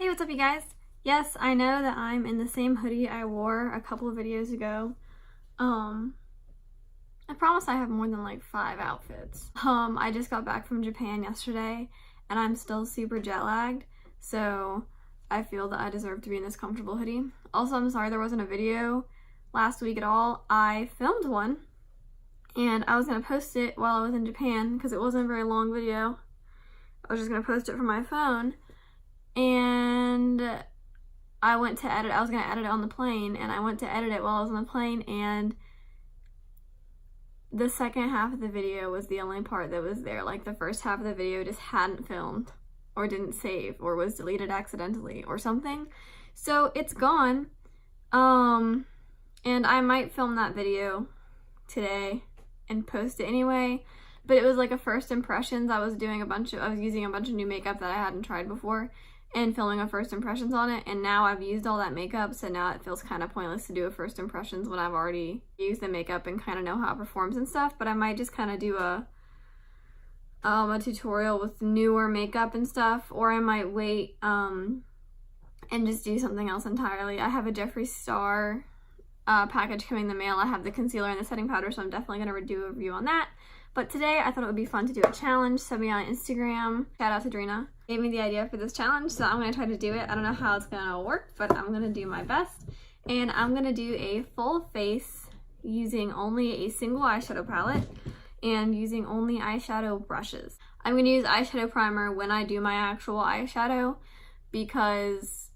Hey, what's up you guys? Yes, I know that I'm in the same hoodie I wore a couple of videos ago. I promise I have more than like 5 outfits. I just got back from Japan yesterday and I'm still super jet lagged, so I feel that I deserve to be in this comfortable hoodie. Also, I'm sorry there wasn't a video last week at all. I filmed one and I was gonna post it while I was in Japan because it wasn't a very long video. I was just gonna post it from my phone. And I went to edit, I was going to edit it on the plane, and I went to edit it while I was on the plane, and the second half of the video was the only part that was there. Like, the first half of the video just hadn't filmed, or didn't save, or was deleted accidentally, or something. So, it's gone. And I might film that video today and post it anyway, but it was like a first impressions. I was using a bunch of new makeup that I hadn't tried before, and filming a first impressions on it, and now I've used all that makeup, so now it feels kind of pointless to do a first impressions when I've already used the makeup and kind of know how it performs and stuff. But I might just kind of do a tutorial with newer makeup and stuff, or I might wait and just do something else entirely. I have a Jeffree Star package coming in the mail. I have the concealer and the setting powder, so I'm definitely going to do a review on that. But today I thought it would be fun to do a challenge. Send me on Instagram. Shout out to Drina. Gave me the idea for this challenge, so I'm going to try to do it. I don't know how it's going to work, but I'm going to do my best. And I'm going to do a full face using only a single eyeshadow palette and using only eyeshadow brushes. I'm going to use eyeshadow primer when I do my actual eyeshadow because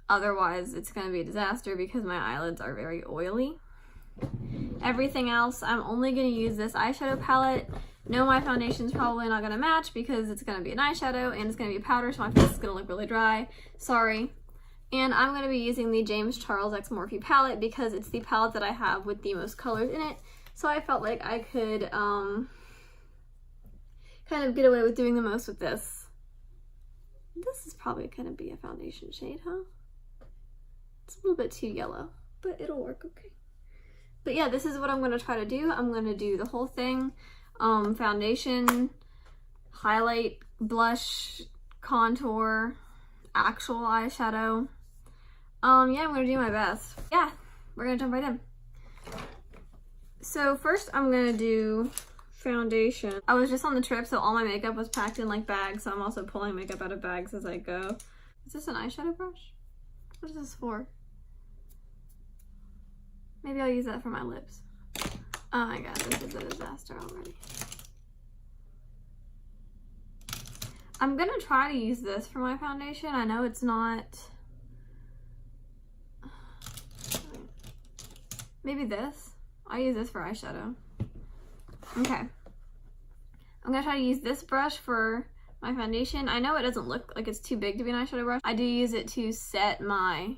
otherwise it's going to be a disaster because my eyelids are very oily. Everything else, I'm only going to use this eyeshadow palette. No, my foundation's probably not going to match because it's going to be an eyeshadow and it's going to be powder, so my face is going to look really dry. Sorry. And I'm going to be using the James Charles X Morphe palette because it's the palette that I have with the most colors in it. So I felt like I could kind of get away with doing the most with this. This is probably going to be a foundation shade, huh? It's a little bit too yellow, but it'll work okay. But yeah, this is what I'm going to try to do. I'm going to do the whole thing. Foundation, highlight, blush, contour, actual eyeshadow. Yeah, I'm going to do my best. Yeah, we're going to jump right in. So first I'm going to do foundation. I was just on the trip, so all my makeup was packed in like bags, so I'm also pulling makeup out of bags as I go. Is this an eyeshadow brush? What is this for? Maybe I'll use that for my lips. Oh my god, this is a disaster already. I'm gonna try to use this for my foundation. I know it's not... Maybe this? I'll use this for eyeshadow. Okay. I'm gonna try to use this brush for my foundation. I know it doesn't look like it's too big to be an eyeshadow brush. I do use it to set my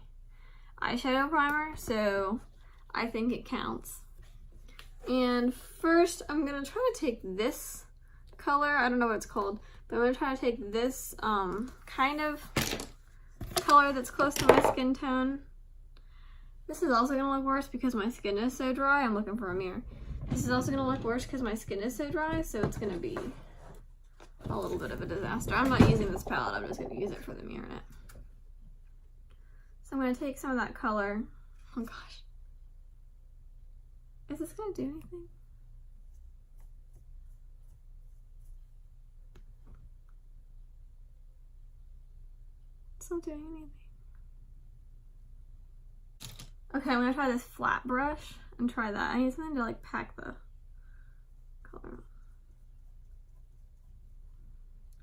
eyeshadow primer, so I think it counts. And first I'm gonna try to take this color, I don't know what it's called, but I'm gonna try to take this kind of color that's close to my skin tone. This is also gonna look worse because my skin is so dry. I'm looking for a mirror. This is also gonna look worse because my skin is so dry, so it's gonna be a little bit of a disaster. I'm not using this palette, I'm just gonna use it for the mirror in it. So I'm gonna take some of that color. Oh gosh. Is this gonna do anything? It's not doing anything. Okay, I'm gonna try this flat brush and try that. I need something to like pack the color.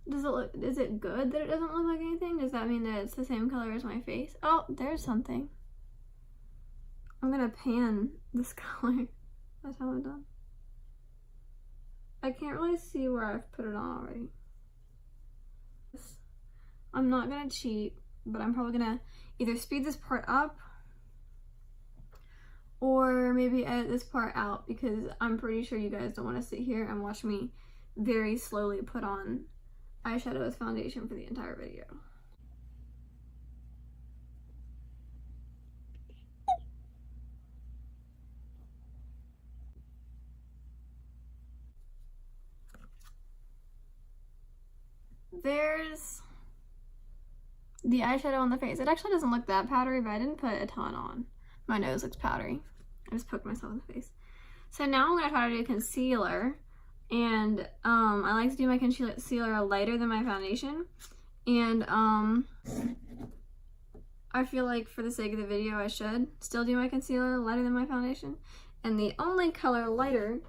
Is it good that it doesn't look like anything? Does that mean that it's the same color as my face? Oh, there's something. I'm gonna pan this color. That's how I'm done. I can't really see where I've put it on already. I'm not gonna cheat, but I'm probably gonna either speed this part up or maybe edit this part out because I'm pretty sure you guys don't want to sit here and watch me very slowly put on eyeshadow as foundation for the entire video. the eyeshadow on the face. It actually doesn't look that powdery, but I didn't put a ton on. My nose looks powdery. I just poked myself in the face. So now I'm going to try to do concealer. And I like to do my concealer lighter than my foundation. And I feel like for the sake of the video, I should still do my concealer lighter than my foundation. And the only color lighter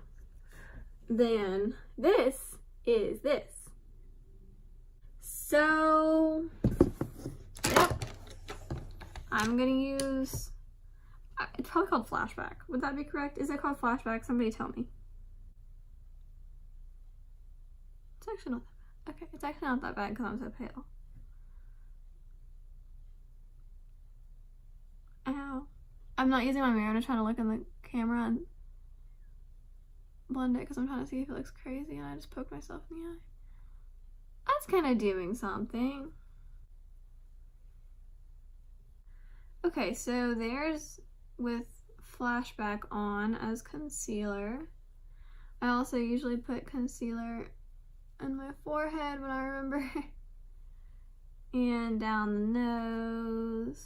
than this is this. So, yep. I'm gonna use, it's probably called Flashback. Would that be correct? Is it called Flashback? Somebody tell me. It's actually not that bad. Okay, it's actually not that bad because I'm so pale. Ow. I'm not using my mirror to try to look in the camera and blend it because I'm trying to see if it looks crazy, and I just poked myself in the eye. That's kind of doing something. Okay, so there's with Flashback on as concealer. I also usually put concealer on my forehead when I remember. And down the nose.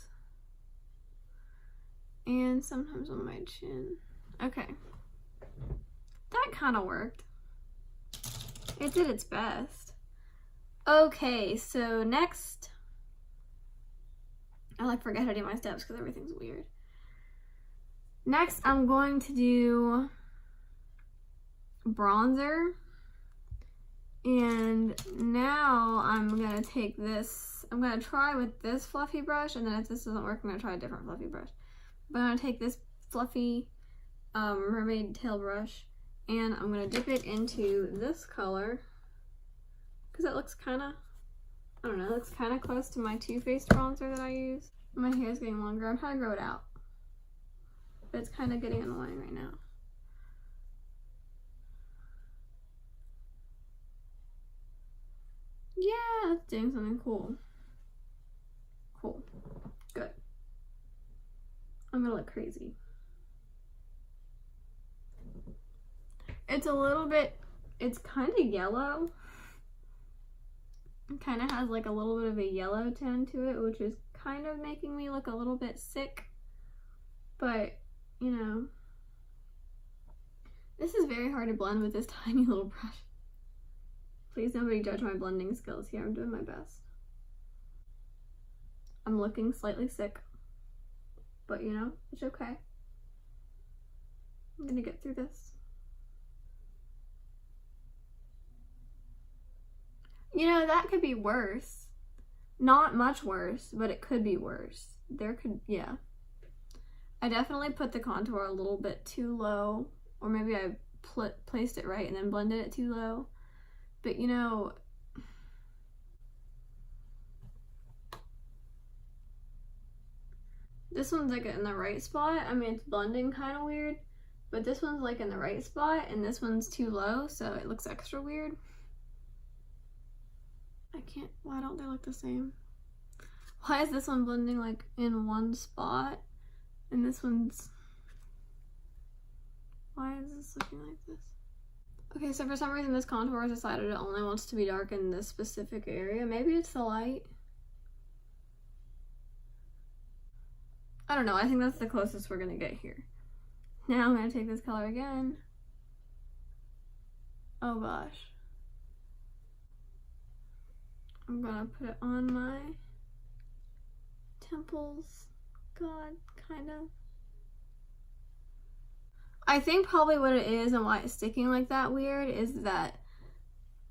And sometimes on my chin. Okay. That kind of worked. It did its best. Okay, so next, I like forget how to do my steps because everything's weird. Next, I'm going to do bronzer. And now I'm gonna take this, I'm gonna try with this fluffy brush, and then if this doesn't work, I'm gonna try a different fluffy brush. But I'm gonna take this fluffy mermaid tail brush, and I'm gonna dip it into this color. Because it looks kind of, I don't know, it looks kind of close to my Too Faced bronzer that I use. My hair is getting longer. I'm trying to grow it out. But it's kind of getting annoying right now. Yeah, it's doing something cool. Cool. Good. I'm gonna look crazy. It's a little bit, it's kind of yellow. It kind of has like a little bit of a yellow tone to it, which is kind of making me look a little bit sick. But, you know, this is very hard to blend with this tiny little brush. Please nobody judge my blending skills here. I'm doing my best. I'm looking slightly sick, but you know, it's okay. I'm gonna get through this. You know, that could be worse. Not much worse, but it could be worse. There could, yeah. I definitely put the contour a little bit too low, or maybe I placed it right and then blended it too low. But you know, this one's like in the right spot. I mean, it's blending kind of weird, but this one's like in the right spot and this one's too low, so it looks extra weird. I can't, why don't they look the same? Why is this one blending like in one spot and this one's, why is this looking like this? Okay, so for some reason this contour has decided it only wants to be dark in this specific area. Maybe it's the light. I don't know, I think that's the closest we're gonna get here. Now I'm gonna take this color again. Oh gosh. I'm gonna put it on my temples. God, kind of. I think probably what it is and why it's sticking like that weird is that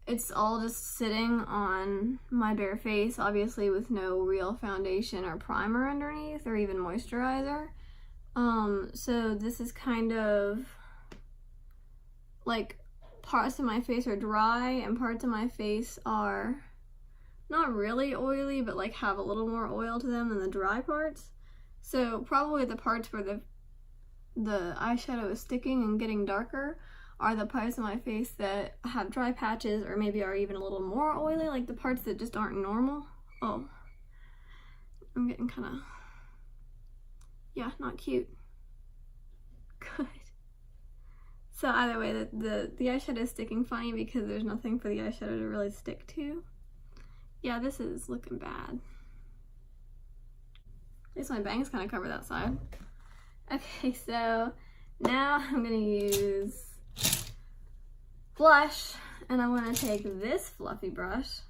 it's all just sitting on my bare face, obviously with no real foundation or primer underneath or even moisturizer. So this is kind of like parts of my face are dry and parts of my face are not really oily, but like have a little more oil to them than the dry parts. So probably the parts where the eyeshadow is sticking and getting darker are the parts of my face that have dry patches or maybe are even a little more oily, like the parts that just aren't normal. Oh, I'm getting kind of, yeah, not cute. Good. So either way, the eyeshadow is sticking funny because there's nothing for the eyeshadow to really stick to. Yeah, this is looking bad. least my bangs kind of cover that side. Okay, so now I'm gonna use blush, and I'm gonna take this fluffy brush,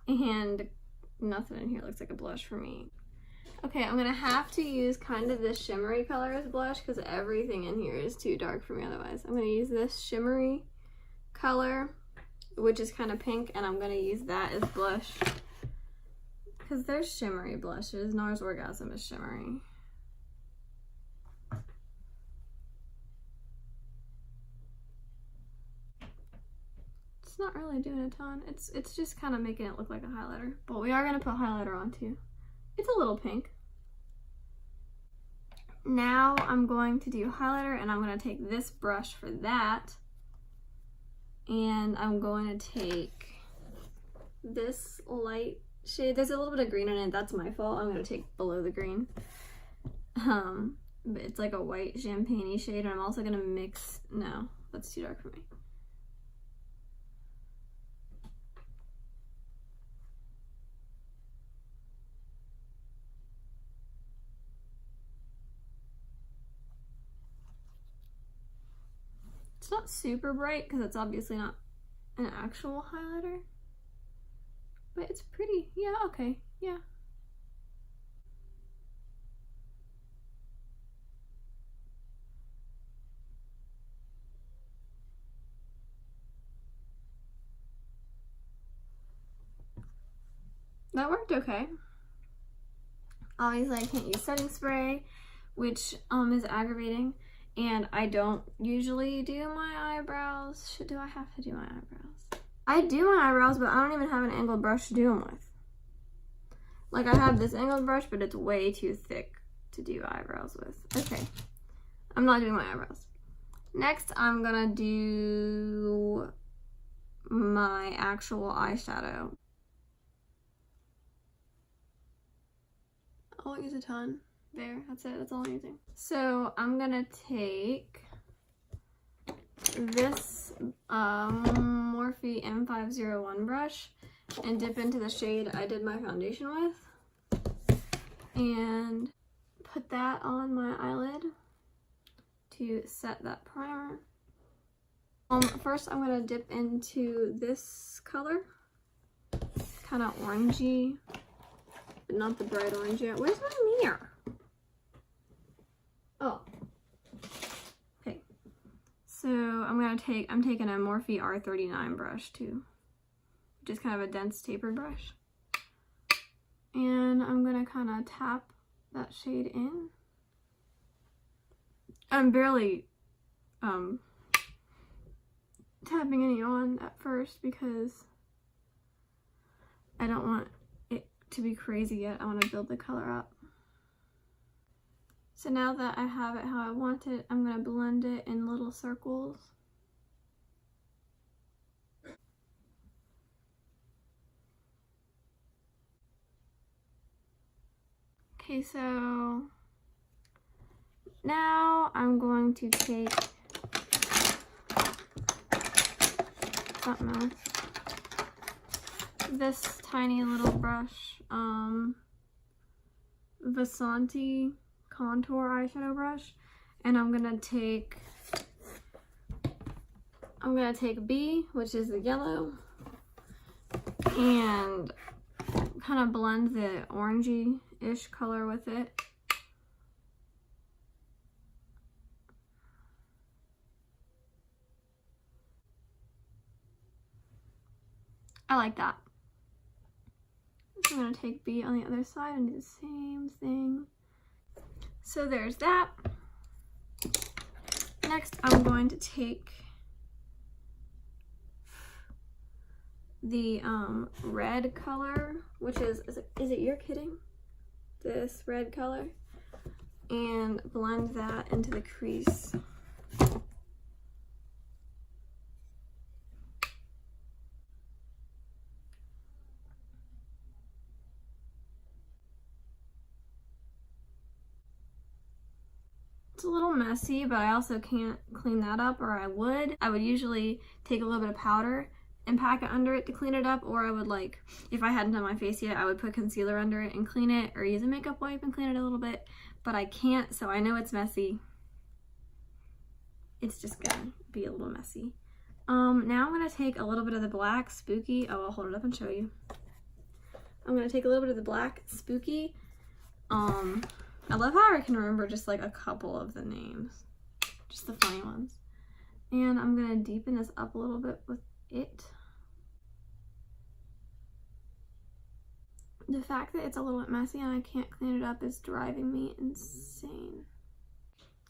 and nothing in here looks like a blush for me. Okay, I'm gonna have to use kind of this shimmery color as blush because everything in here is too dark for me otherwise. I'm gonna use this shimmery color, which is kind of pink, and I'm gonna use that as blush because there's shimmery blushes. NARS Orgasm is shimmery. It's not really doing a ton. It's just kind of making it look like a highlighter, but we are gonna put highlighter on too. It's a little pink. Now I'm going to do highlighter, and I'm going to take this brush for that, and I'm going to take this light shade. There's a little bit of green in it. That's my fault. I'm going to take below the green. But it's like a white champagne-y shade, and I'm also going to mix. No, that's too dark for me. It's not super bright because it's obviously not an actual highlighter, but it's pretty. Yeah, okay, yeah. That worked okay. Obviously I can't use setting spray, which is aggravating. And I don't usually do my eyebrows. Do I have to do my eyebrows? I do my eyebrows, but I don't even have an angled brush to do them with. Like, I have this angled brush, but it's way too thick to do eyebrows with. Okay, I'm not doing my eyebrows. Next, I'm gonna do my actual eyeshadow. I won't use a ton. There, that's it, that's all I'm using. So I'm gonna take this Morphe M501 brush and dip into the shade I did my foundation with, and put that on my eyelid to set that primer. First I'm gonna dip into this color, kind of orangey, but not the bright orange yet. Where's my mirror? Oh, okay. So I'm taking a Morphe R39 brush too, which is kind of a dense tapered brush. And I'm gonna kind of tap that shade in. I'm barely tapping any on at first because I don't want it to be crazy yet. I want to build the color up. So now that I have it how I want it, I'm going to blend it in little circles. Okay, so now I'm going to take something else. This tiny little brush, Vasanti contour eyeshadow brush, and I'm gonna take B, which is the yellow, and kind of blend the orangey-ish color with it. I like that. So I'm gonna take B on the other side and do the same thing. So there's that. Next, I'm going to take the red color, which is it You're Kidding? This red color, and blend that into the crease. It's a little messy, but I also can't clean that up, or I would. I would usually take a little bit of powder and pack it under it to clean it up, or I would like, if I hadn't done my face yet, I would put concealer under it and clean it, or use a makeup wipe and clean it a little bit, but I can't, so I know it's messy. It's just gonna be a little messy. Now I'm gonna take a little bit of the black Spooky, oh, I'll hold it up and show you. I'm gonna take a little bit of the black Spooky. I love how I can remember just like a couple of the names, just the funny ones. And I'm gonna deepen this up a little bit with it. The fact that it's a little bit messy and I can't clean it up is driving me insane.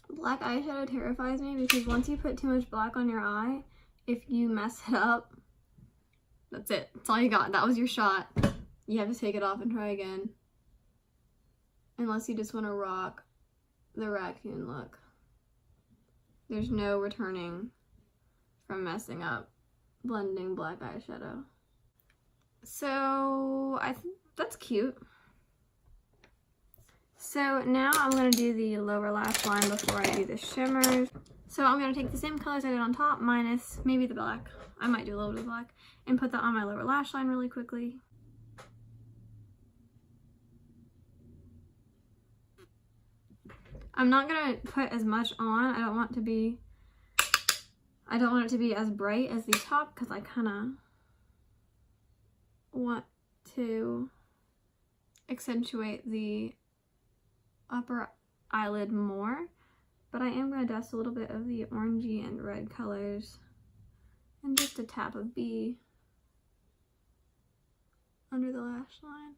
Black eyeshadow terrifies me because once you put too much black on your eye, if you mess it up, that's it. That's all you got. That was your shot. You have to take it off and try again. Unless you just want to rock the raccoon look. There's no returning from messing up blending black eyeshadow. So I think that's cute. So now I'm going to do the lower lash line before I do the shimmers. So I'm going to take the same colors I did on top minus maybe the black. I might do a little bit of black and put that on my lower lash line really quickly. I'm not going to put as much on. I don't want it to be as bright as the top because I kind of want to accentuate the upper eyelid more, but I am going to dust a little bit of the orangey and red colors and just a tap of B under the lash line.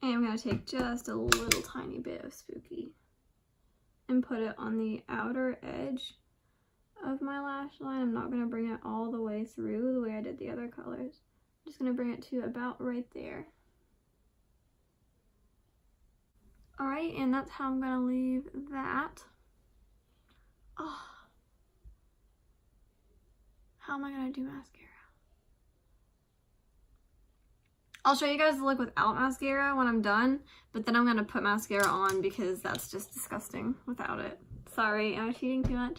And I'm going to take just a little tiny bit of Spooky and put it on the outer edge of my lash line. I'm not going to bring it all the way through the way I did the other colors. I'm just going to bring it to about right there. Alright, and that's how I'm going to leave that. Oh, how am I going to do mascara? I'll show you guys the look without mascara when I'm done, but then I'm going to put mascara on because that's just disgusting without it. Sorry, I was cheating too much.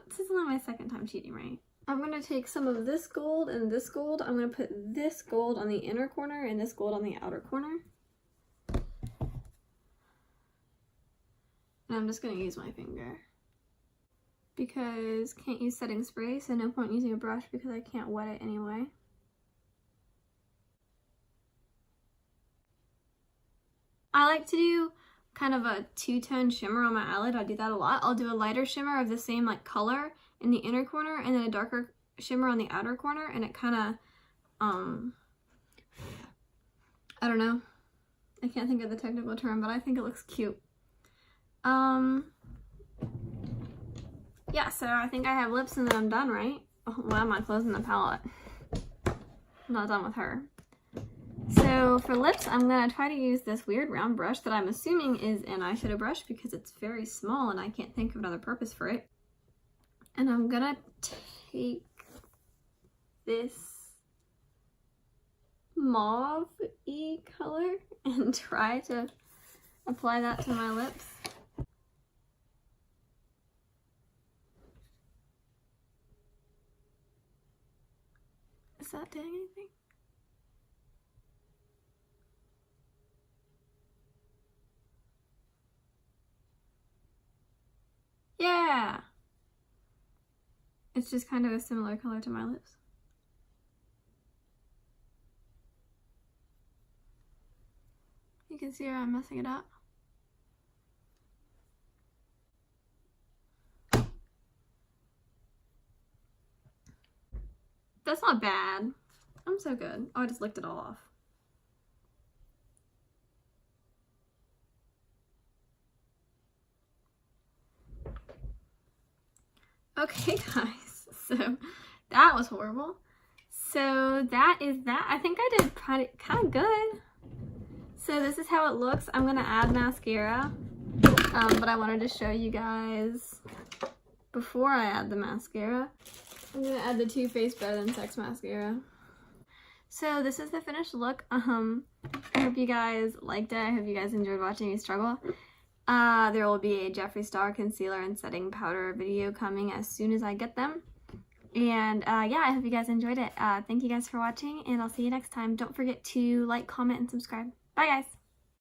This is only my second time cheating, right? I'm going to take some of this gold and this gold. I'm going to put this gold on the inner corner and this gold on the outer corner. And I'm just going to use my finger. Because can't use setting spray, so no point using a brush because I can't wet it anyway. I like to do kind of a two-tone shimmer on my eyelid. I do that a lot. I'll do a lighter shimmer of the same like color in the inner corner and then a darker shimmer on the outer corner, and it kind of, I don't know. I can't think of the technical term, but I think it looks cute. Yeah, so I think I have lips and then I'm done, right? Oh, why am I closing the palette? I'm not done with her. So for lips, I'm going to try to use this weird round brush that I'm assuming is an eyeshadow brush because it's very small and I can't think of another purpose for it. And I'm going to take this mauve-y color and try to apply that to my lips. Is that doing anything? Yeah! It's just kind of a similar color to my lips. You can see where I'm messing it up. That's not bad. I'm so good. Oh, I just licked it all off. Okay, guys, so that was horrible. So that is that. I think I did kind of good. So this is how it looks. I'm gonna add mascara, but I wanted to show you guys before I add the mascara. I'm gonna add the Too Faced Better Than Sex mascara. So this is the finished look. I hope you guys liked it. I hope you guys enjoyed watching me struggle. There will be a Jeffree Star concealer and setting powder video coming as soon as I get them. And yeah, I hope you guys enjoyed it. Thank you guys for watching, and I'll see you next time. Don't forget to like, comment, and subscribe. Bye, guys!